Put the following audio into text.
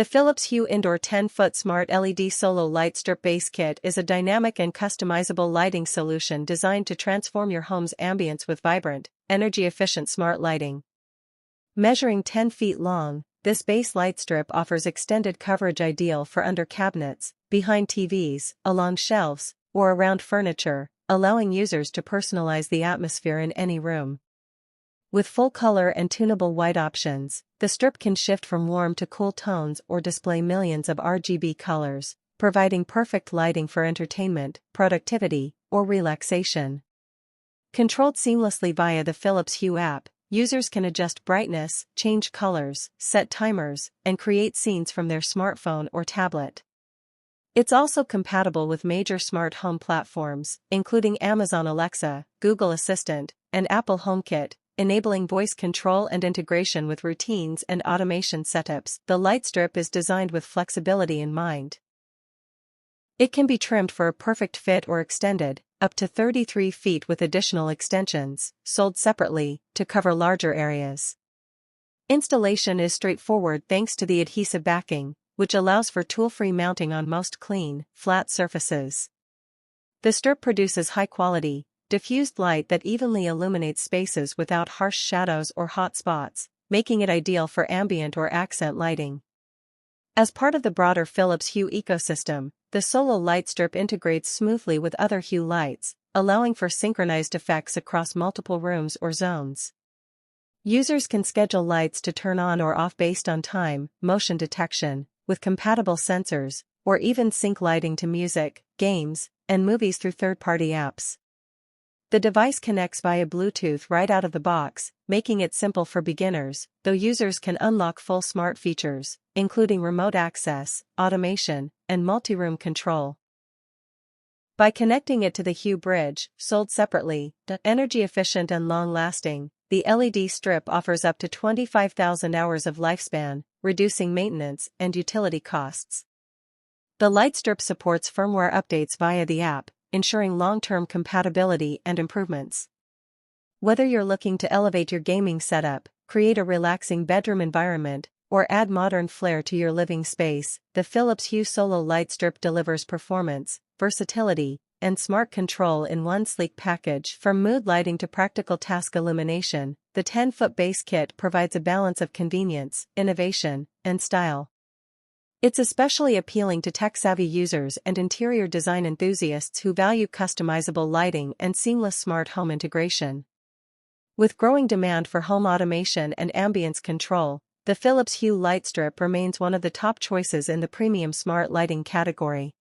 The Philips Hue Indoor 10-foot Smart LED Solo Light Strip Base Kit is a dynamic and customizable lighting solution designed to transform your home's ambience with vibrant, energy-efficient smart lighting. Measuring 10 feet long, this base light strip offers extended coverage ideal for under cabinets, behind TVs, along shelves, or around furniture, allowing users to personalize the atmosphere in any room. With full color and tunable white options, the strip can shift from warm to cool tones or display millions of RGB colors, providing perfect lighting for entertainment, productivity, or relaxation. Controlled seamlessly via the Philips Hue app, users can adjust brightness, change colors, set timers, and create scenes from their smartphone or tablet. It's also compatible with major smart home platforms, including Amazon Alexa, Google Assistant, and Apple HomeKit, enabling voice control and integration with routines and automation setups. The light strip is designed with flexibility in mind. It can be trimmed for a perfect fit or extended, up to 33 feet with additional extensions, sold separately, to cover larger areas. Installation is straightforward thanks to the adhesive backing, which allows for tool-free mounting on most clean, flat surfaces. The strip produces high-quality, diffused light that evenly illuminates spaces without harsh shadows or hot spots, making it ideal for ambient or accent lighting. As part of the broader Philips Hue ecosystem, the Solo light strip integrates smoothly with other Hue lights, allowing for synchronized effects across multiple rooms or zones. Users can schedule lights to turn on or off based on time, motion detection, with compatible sensors, or even sync lighting to music, games, and movies through third-party apps. The device connects via Bluetooth right out of the box, making it simple for beginners, though users can unlock full smart features, including remote access, automation, and multi-room control. By connecting it to the Hue Bridge, sold separately, energy-efficient and long-lasting, the LED strip offers up to 25,000 hours of lifespan, reducing maintenance and utility costs. The light strip supports firmware updates via the app, ensuring long-term compatibility and improvements. Whether you're looking to elevate your gaming setup, create a relaxing bedroom environment, or add modern flair to your living space, the Philips Hue Solo light strip delivers performance, versatility, and smart control in one sleek package. From mood lighting to practical task illumination, the 10-foot base kit provides a balance of convenience, innovation, and style. It's especially appealing to tech-savvy users and interior design enthusiasts who value customizable lighting and seamless smart home integration. With growing demand for home automation and ambience control, the Philips Hue light strip remains one of the top choices in the premium smart lighting category.